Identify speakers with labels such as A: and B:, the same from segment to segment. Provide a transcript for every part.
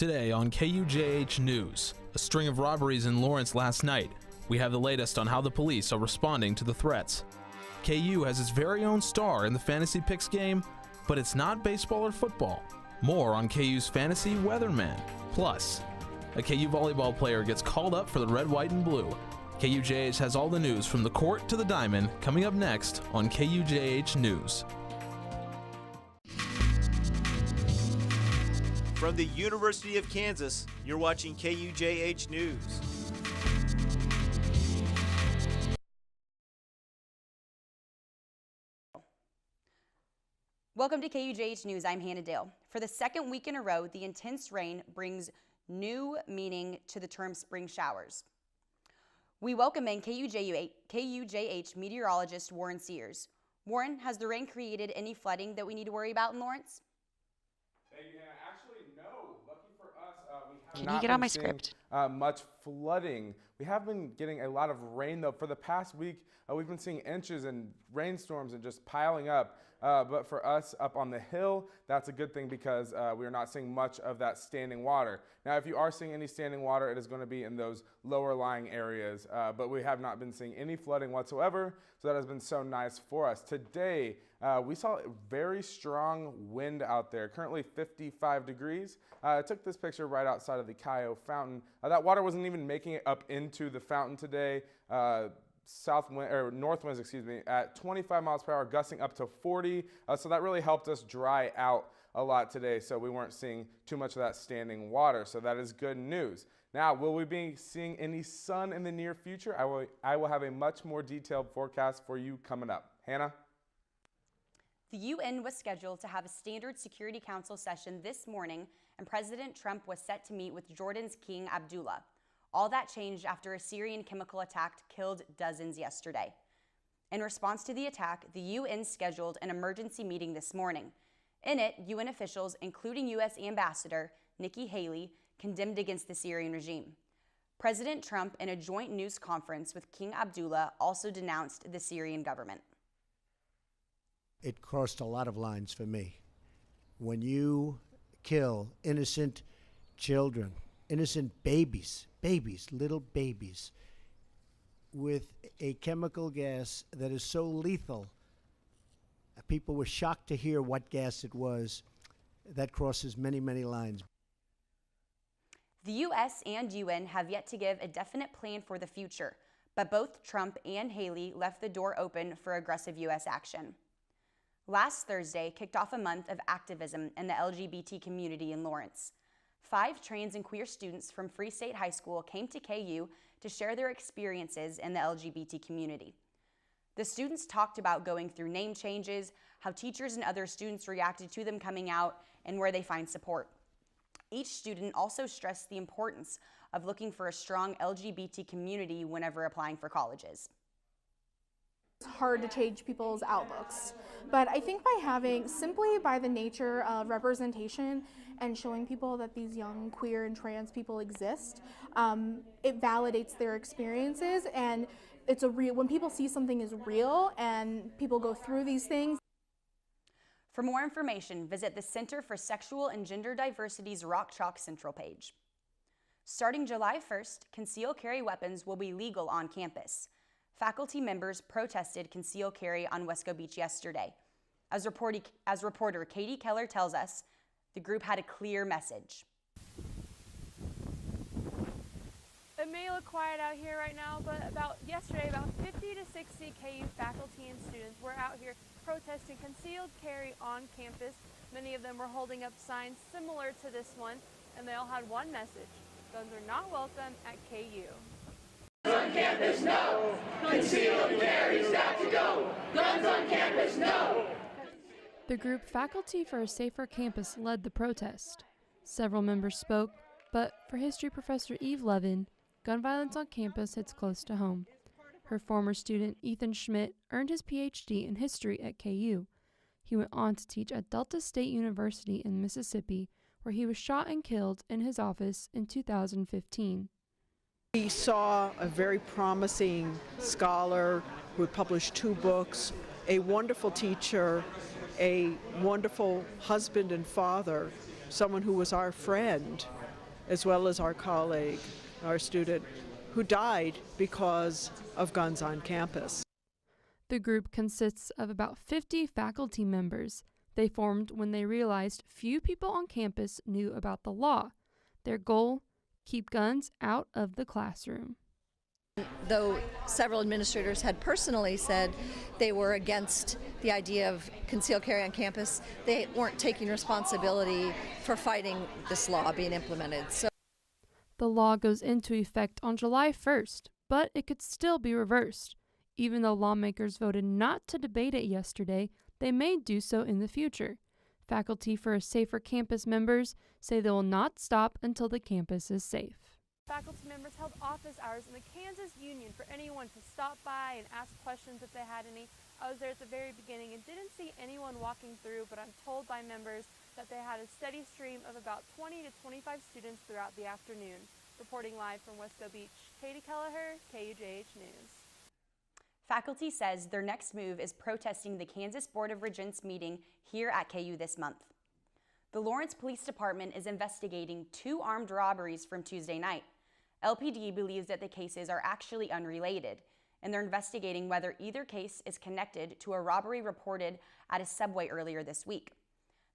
A: Today on KUJH News, a string of robberies in Lawrence last night. We have the latest on how the police are responding to the threats. KU has its very own star in the Fantasy Picks game, but it's not baseball or football. More on KU's Fantasy Weatherman. Plus, a KU volleyball player gets called up for the red, white, and blue. KUJH has all the news from the court to the diamond coming up next on KUJH News.
B: From the University of Kansas, you're watching KUJH News.
C: Welcome to KUJH News. I'm Hannah Dale. For the second week in a row, the intense rain brings new meaning to the term spring showers. We welcome in KUJH meteorologist Warren Sears. Warren, has the rain created any flooding that we need to worry about in Lawrence?
D: Thank you, Hannah. Actually, no. Lucky for us, we have
E: Can
D: not
E: you get
D: been
E: on my
D: seeing,
E: script?
D: much flooding. We have been getting a lot of rain, though. For the past week, we've been seeing inches and rainstorms and just piling up. But for us up on the hill, that's a good thing because we are not seeing much of that standing water. Now, if you are seeing any standing water, it is going to be in those lower lying areas. But we have not been seeing any flooding whatsoever, so that has been so nice for us. Today, we saw a very strong wind out there, currently 55 degrees. I took this picture right outside of the KUJH fountain. That water wasn't even making it up into the fountain today. North winds, at 25 miles per hour, gusting up to 40. So that really helped us dry out a lot today. So we weren't seeing too much of that standing water. So that is good news. Now, will we be seeing any sun in the near future? I will have a much more detailed forecast for you coming up. Hannah?
C: The UN was scheduled to have a standard Security Council session this morning, and President Trump was set to meet with Jordan's King Abdullah. All that changed after a Syrian chemical attack killed dozens yesterday. In response to the attack, the UN scheduled an emergency meeting this morning. In it, UN officials, including U.S. Ambassador Nikki Haley, condemned against the Syrian regime. President Trump, in a joint news conference with King Abdullah, also denounced the Syrian government.
F: It crossed a lot of lines for me. When you kill innocent children, innocent babies, little babies, with a chemical gas that is so lethal, people were shocked to hear what gas it was. That crosses many, many lines.
C: The U.S. and UN have yet to give a definite plan for the future, but both Trump and Haley left the door open for aggressive U.S. action. Last Thursday kicked off a month of activism in the LGBT community in Lawrence. 5 trans and queer students from Free State High School came to KU to share their experiences in the LGBT community. The students talked about going through name changes, how teachers and other students reacted to them coming out, and where they find support. Each student also stressed the importance of looking for a strong LGBT community whenever applying for colleges.
G: It's hard to change people's outlooks, but I think simply by the nature of representation and showing people that these young queer and trans people exist, it validates their experiences, and it's when people see something is real and people go through these things.
C: For more information, visit the Center for Sexual and Gender Diversity's Rock Chalk Central page. Starting July 1st, concealed carry weapons will be legal on campus. Faculty members protested concealed carry on Wesco Beach yesterday. As reporter Katie Keller tells us, the group had a clear message.
H: It may look quiet out here right now, but yesterday, about 50 to 60 KU faculty and students were out here protesting concealed carry on campus. Many of them were holding up signs similar to this one, and they all had one message: guns are not welcome at KU.
I: Guns on campus, no! Concealed carry's got to go! Guns on campus, no!
H: The group Faculty for a Safer Campus led the protest. Several members spoke, but for history professor Eve Levin, gun violence on campus hits close to home. Her former student, Ethan Schmidt, earned his PhD in history at KU. He went on to teach at Delta State University in Mississippi, where he was shot and killed in his office in 2015.
J: We saw a very promising scholar who had published 2 books, a wonderful teacher, a wonderful husband and father, someone who was our friend, as well as our colleague, our student, who died because of guns on campus.
H: The group consists of about 50 faculty members. They formed when they realized few people on campus knew about the law. Their goal: keep guns out of the classroom.
E: Though several administrators had personally said they were against the idea of concealed carry on campus, they weren't taking responsibility for fighting this law being implemented. So
H: the law goes into effect on July 1st, but it could still be reversed. Even though lawmakers voted not to debate it yesterday, they may do so in the future. Faculty for a Safer Campus members say they will not stop until the campus is safe. Faculty members held office hours in the Kansas Union for anyone to stop by and ask questions if they had any. I was there at the very beginning and didn't see anyone walking through, but I'm told by members that they had a steady stream of about 20 to 25 students throughout the afternoon. Reporting live from Wesco Beach, Katie Kelleher, KUJH News.
C: Faculty says their next move is protesting the Kansas Board of Regents meeting here at KU this month. The Lawrence Police Department is investigating 2 armed robberies from Tuesday night. LPD believes that the cases are actually unrelated, and they're investigating whether either case is connected to a robbery reported at a Subway earlier this week.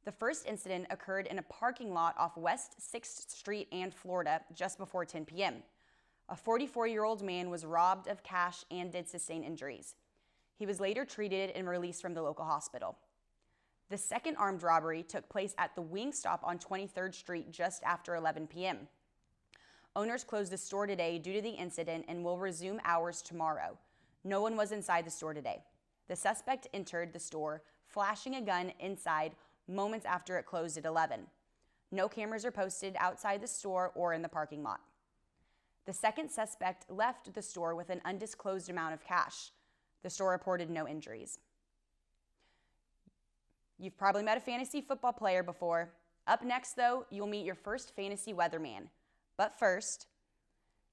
C: The first incident occurred in a parking lot off West 6th Street and Florida just before 10 p.m. A 44-year-old man was robbed of cash and did sustain injuries. He was later treated and released from the local hospital. The second armed robbery took place at the Wingstop on 23rd Street just after 11 p.m. Owners closed the store today due to the incident and will resume hours tomorrow. No one was inside the store today. The suspect entered the store, flashing a gun inside moments after it closed at 11. No cameras are posted outside the store or in the parking lot. The second suspect left the store with an undisclosed amount of cash. The store reported no injuries. You've probably met a fantasy football player before. Up next, though, you'll meet your first fantasy weatherman. But first,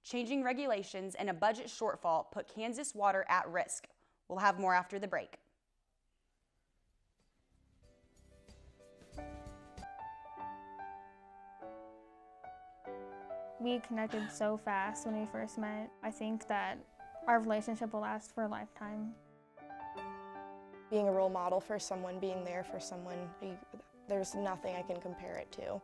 C: changing regulations and a budget shortfall put Kansas water at risk. We'll have more after the break.
K: We connected so fast when we first met. I think that our relationship will last for a lifetime.
L: Being a role model for someone, being there for someone, there's nothing I can compare it to.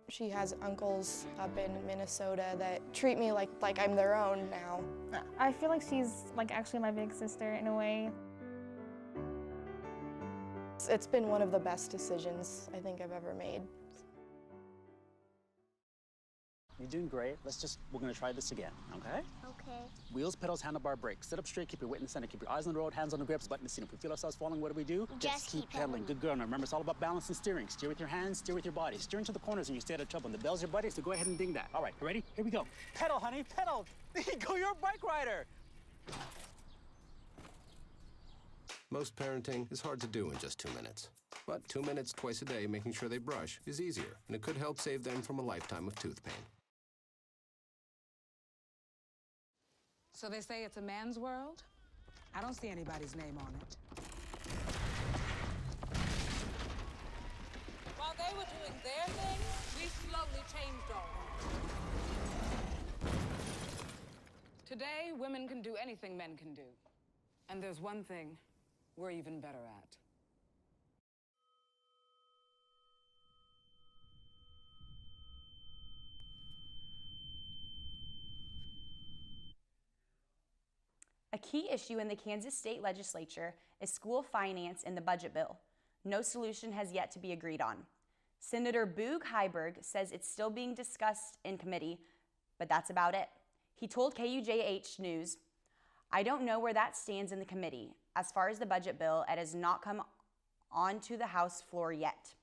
L: She has uncles up in Minnesota that treat me like I'm their own now.
K: I feel like she's actually my big sister in a way.
L: It's been one of the best decisions I think I've ever made.
M: You're doing great. We're gonna try this again, okay?
N: Okay.
M: Wheels, pedals, handlebar, brakes. Sit up straight, keep your weight in the center, keep your eyes on the road, hands on the grips, button the seat. If we feel ourselves falling, what do?
N: Just keep
M: pedaling. Good girl. Now remember, it's all about balance and steering. Steer with your hands, steer with your body. Steer into the corners and you stay out of trouble. And the bell's your buddy, so go ahead and ding that. All right, you ready? Here we go. Pedal, honey, pedal. There you go, you're a bike rider.
O: Most parenting is hard to do in just 2 minutes. But 2 minutes twice a day making sure they brush is easier, and it could help save them from a lifetime of tooth pain.
P: So they say it's a man's world? I don't see anybody's name on it.
Q: While they were doing their thing, we slowly changed all that.
P: Today, women can do anything men can do. And there's one thing we're even better at.
C: A key issue in the Kansas State Legislature is school finance in the budget bill. No solution has yet to be agreed on. Senator Boog Heiberg says it's still being discussed in committee, but that's about it. He told KUJH News, "I don't know where that stands in the committee. As far as the budget bill, it has not come onto the House floor yet."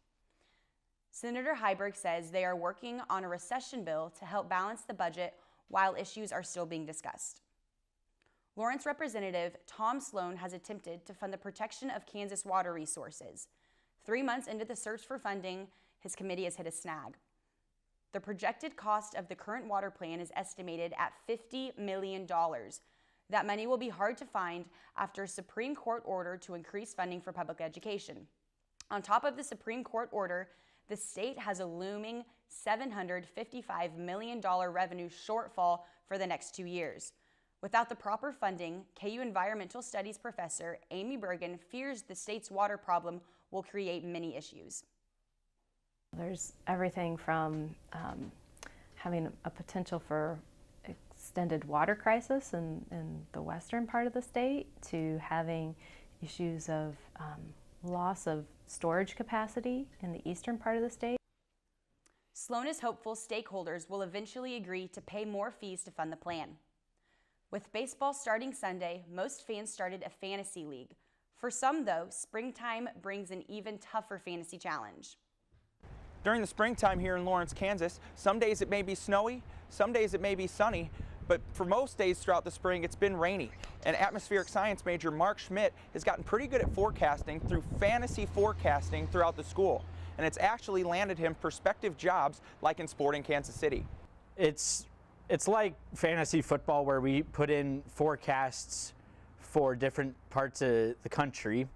C: Senator Heiberg says they are working on a recession bill to help balance the budget while issues are still being discussed. Lawrence Representative Tom Sloan has attempted to fund the protection of Kansas water resources. 3 months into the search for funding, his committee has hit a snag. The projected cost of the current water plan is estimated at $50 million. That money will be hard to find after a Supreme Court order to increase funding for public education. On top of the Supreme Court order, the state has a looming $755 million revenue shortfall for the next 2 years. Without the proper funding, KU Environmental Studies professor Amy Bergen fears the state's water problem will create many issues.
N: There's everything from having a potential for extended water crisis in the western part of the state to having issues of loss of storage capacity in the eastern part of the state.
C: Sloan is hopeful stakeholders will eventually agree to pay more fees to fund the plan. With baseball starting Sunday, most fans started a fantasy league. For some, though, springtime brings an even tougher fantasy challenge.
R: During the springtime here in Lawrence, Kansas, some days it may be snowy, some days it may be sunny, but for most days throughout the spring it's been rainy. And atmospheric science major Mark Schmidt has gotten pretty good at forecasting through fantasy forecasting throughout the school. And it's actually landed him prospective jobs like in Sporting Kansas City.
S: It's like fantasy football where we put in forecasts for different parts of the country,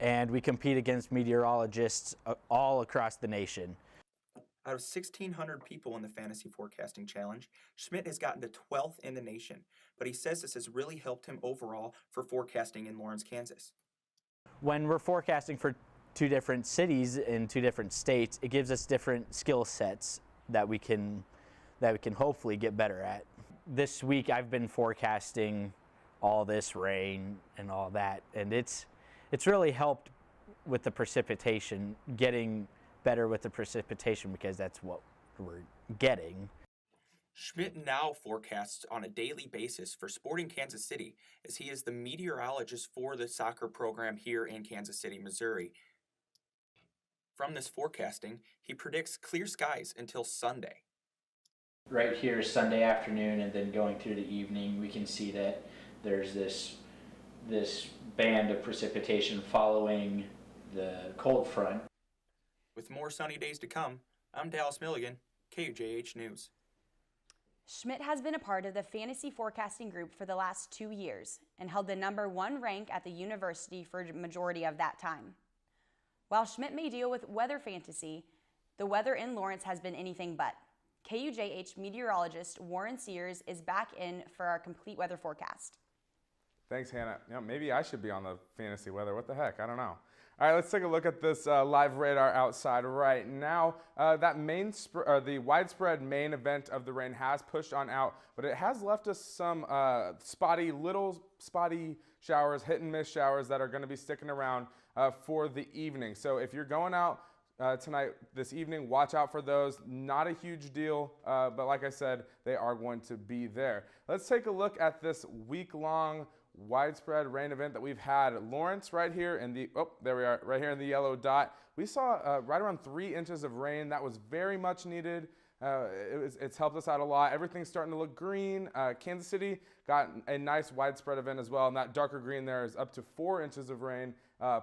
S: and we compete against meteorologists all across the nation.
R: Out of 1,600 people in the Fantasy Forecasting Challenge, Schmidt has gotten to 12th in the nation, but he says this has really helped him overall for forecasting in Lawrence, Kansas.
S: When we're forecasting for 2 different cities in 2 different states, it gives us different skill sets that we can hopefully get better at. This week I've been forecasting all this rain and all that, and it's really helped with the precipitation, getting better with the precipitation because that's what we're getting.
R: Schmidt now forecasts on a daily basis for Sporting Kansas City, as he is the meteorologist for the soccer program here in Kansas City, Missouri. From this forecasting, he predicts clear skies until Sunday.
S: Right here is Sunday afternoon, and then going through the evening, we can see that there's this band of precipitation following the cold front.
R: With more sunny days to come, I'm Dallas Milligan, KUJH News.
C: Schmidt has been a part of the fantasy forecasting group for the last 2 years and held the #1 rank at the university for a majority of that time. While Schmidt may deal with weather fantasy, the weather in Lawrence has been anything but. KUJH meteorologist Warren Sears is back in for our complete weather forecast.
D: Thanks, Hannah. Maybe I should be on the fantasy weather. What the heck? I don't know. All right, let's take a look at this live radar outside right now. The widespread main event of the rain has pushed on out, but it has left us some little spotty showers, hit and miss showers that are going to be sticking around for the evening. So if you're going out this evening, watch out for those. Not a huge deal, but like I said, they are going to be there. Let's take a look at this week-long widespread rain event that we've had. Lawrence right here in the, there we are, right here in the yellow dot. We saw right around 3 inches of rain. That was very much needed. It's helped us out a lot. Everything's starting to look green. Kansas City got a nice widespread event as well, and that darker green there is up to 4 inches of rain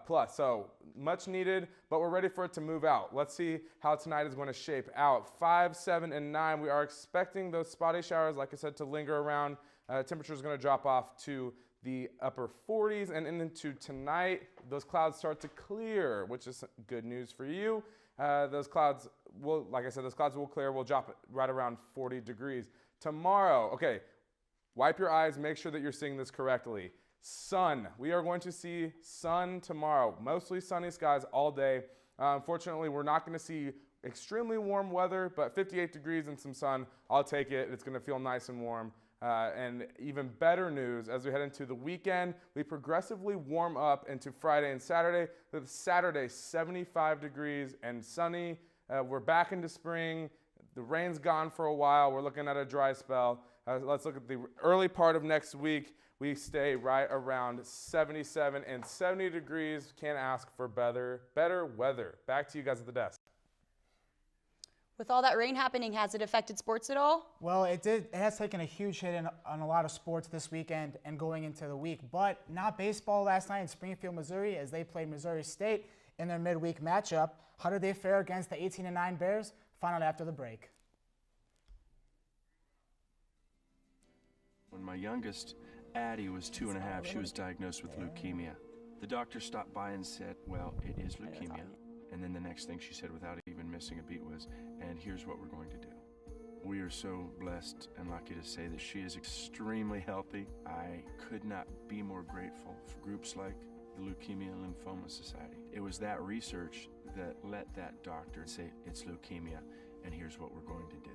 D: plus. So much needed, but we're ready for it to move out. Let's see how tonight is going to shape out. 5, 7, and 9. We are expecting those spotty showers, like I said, to linger around. Temperature is going to drop off to the upper 40s, and into tonight, those clouds start to clear, which is good news for you. Those clouds will, like I said, those clouds will clear. We'll drop it right around 40 degrees. Tomorrow, okay, wipe your eyes, make sure that you're seeing this correctly. Sun, we are going to see sun tomorrow. Mostly sunny skies all day. Unfortunately, we're not going to see extremely warm weather, but 58 degrees and some sun, I'll take it. It's going to feel nice and warm. And even better news, as we head into the weekend, we progressively warm up into Friday and Saturday. With Saturday, 75 degrees and sunny. We're back into spring. The rain's gone for a while. We're looking at a dry spell. Let's look at the early part of next week. We stay right around 77 and 70 degrees. Can't ask for better weather. Back to you guys at the desk.
C: With all that rain happening, has it affected sports at all?
T: Well, it did. It has taken a huge hit on a lot of sports this weekend and going into the week, but not baseball last night in Springfield, Missouri, as they played Missouri State in their midweek matchup. How did they fare against the 18-9 Bears? Find out after the break.
U: When my youngest, Addie, was 2.5, she was diagnosed with leukemia. The doctor stopped by and said, well, it is leukemia. And then the next thing she said without even missing a beat was, and here's what we're going to do. We are so blessed and lucky to say that she is extremely healthy. I could not be more grateful for groups like the Leukemia and Lymphoma Society. It was that research that let that doctor say, it's leukemia, and here's what we're going to do.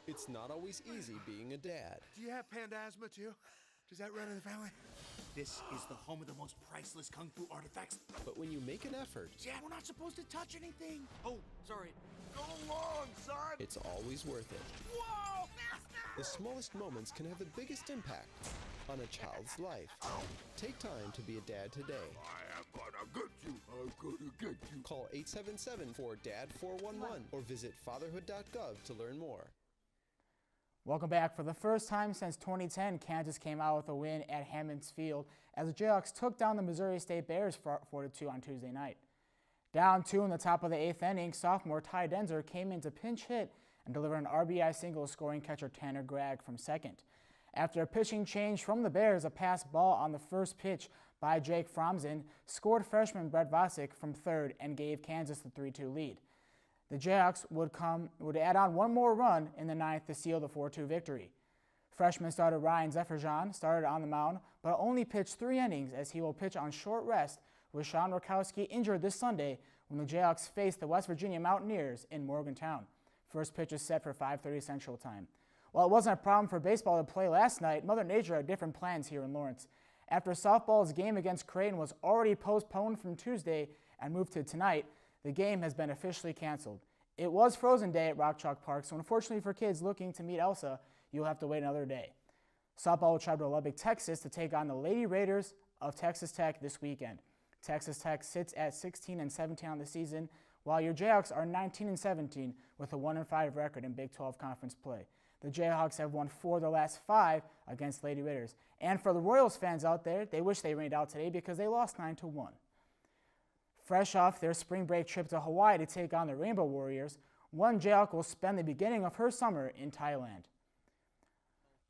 O: It's not always easy being a dad.
A: Do you have panda asthma too? Does that run in the family? This is the home of the most priceless kung fu artifacts.
O: But when you make an effort,
A: Dad, we're not supposed to touch anything. Oh, sorry. Go along, son.
O: it's always worth it.
A: Whoa!
O: The smallest moments can have the biggest impact on a child's life. Take time to be a dad today.
A: I am gonna get you. I'm gonna get you.
O: Call 877-4DAD-411 or visit fatherhood.gov to learn more.
T: Welcome back. For the first time since 2010, Kansas came out with a win at Hammons Field as the Jayhawks took down the Missouri State Bears 4-2 on Tuesday night. Down 2 in the top of the 8th inning, sophomore Ty Denzer came in to pinch hit and deliver an RBI single, scoring catcher Tanner Gregg from second. After a pitching change from the Bears, a pass ball on the first pitch by Jake Fromsen scored freshman Brett Vosick from third and gave Kansas the 3-2 lead. The Jayhawks would add on one more run in the 9th to seal the 4-2 victory. Freshman starter Ryan Zefferjan started on the mound, but only pitched 3 innings as he will pitch on short rest with Sean Rakowski injured this Sunday when the Jayhawks face the West Virginia Mountaineers in Morgantown. First pitch is set for 5:30 Central Time. While it wasn't a problem for baseball to play last night, Mother Nature had different plans here in Lawrence. After softball's game against Creighton was already postponed from Tuesday and moved to tonight, the game has been officially canceled. It was Frozen Day at Rock Chalk Park, so unfortunately for kids looking to meet Elsa, you'll have to wait another day. Softball will travel to Lubbock, Texas to take on the Lady Raiders of Texas Tech this weekend. Texas Tech sits at 16-17 on the season, while your Jayhawks are 19-17 with a 1-5 record in Big 12 conference play. The Jayhawks have won 4 of their last 5 against Lady Raiders. And for the Royals fans out there, they wish they rained out today because they lost 9-1. Fresh off their spring break trip to Hawaii to take on the Rainbow Warriors, one Jayhawk will spend the beginning of her summer in Thailand.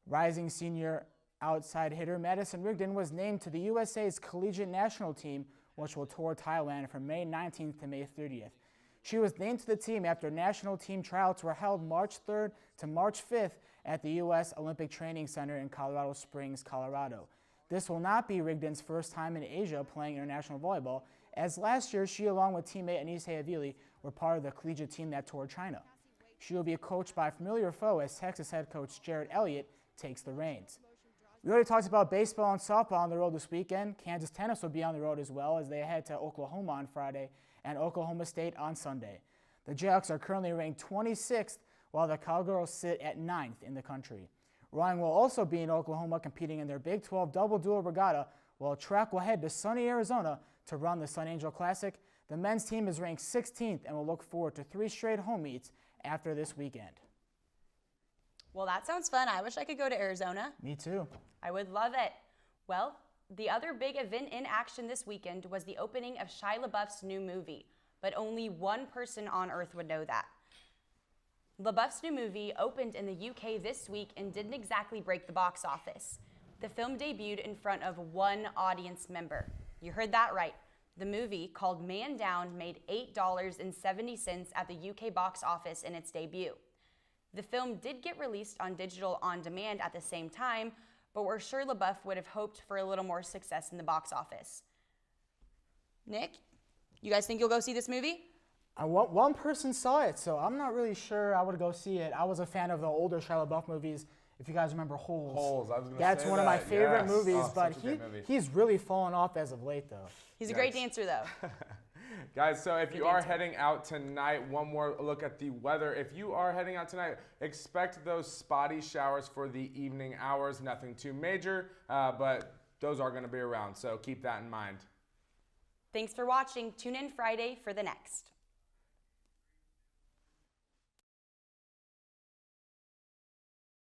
T: Rising senior outside hitter Madison Rigdon was named to the USA's collegiate national team, which will tour Thailand from May 19th to May 30th. She was named to the team after national team tryouts were held March 3rd to March 5th at the U.S. Olympic Training Center in Colorado Springs, Colorado. This will not be Rigdon's first time in Asia playing international volleyball, as last year she, along with teammate Anise Havili, were part of the collegiate team that toured China. She will be coached by a familiar foe as Texas head coach Jared Elliott takes the reins. We already talked about baseball and softball on the road this weekend. Kansas tennis will be on the road as well as they head to Oklahoma on Friday and Oklahoma State on Sunday. The Jayhawks are currently ranked 26th, while the Cowgirls sit at 9th in the country. Rowing will also be in Oklahoma competing in their Big 12 double duel regatta, while track will head to sunny Arizona to run the Sun Angel Classic. The men's team is ranked 16th and will look forward to 3 straight home meets after this weekend.
C: Well, that sounds fun. I wish I could go to Arizona.
T: Me too.
C: I would love it. Well, the other big event in action this weekend was the opening of Shia LaBeouf's new movie, but only one person on earth would know that. LaBeouf's new movie opened in the UK this week and didn't exactly break the box office. The film debuted in front of one audience member. You heard that right. The movie, called Man Down, made $8.70 at the UK box office in its debut. The film did get released on digital on demand at the same time, but we're sure LaBeouf would have hoped for a little more success in the box office. Nick, you guys think you'll go see this movie?
T: One person saw it, so I'm not really sure I would go see it. I was a fan of the older Shia LaBeouf movies. If you guys remember Holes.
D: Holes, I was going to say
T: that's one of my favorite movies,
D: oh,
T: but he's really fallen off as of late, though.
C: He's a great dancer, though.
D: Guys, so if you are heading out tonight, one more look at the weather. If you are heading out tonight, expect those spotty showers for the evening hours. Nothing too major, but those are going to be around, so keep that in mind.
C: Thanks for watching. Tune in Friday for the next.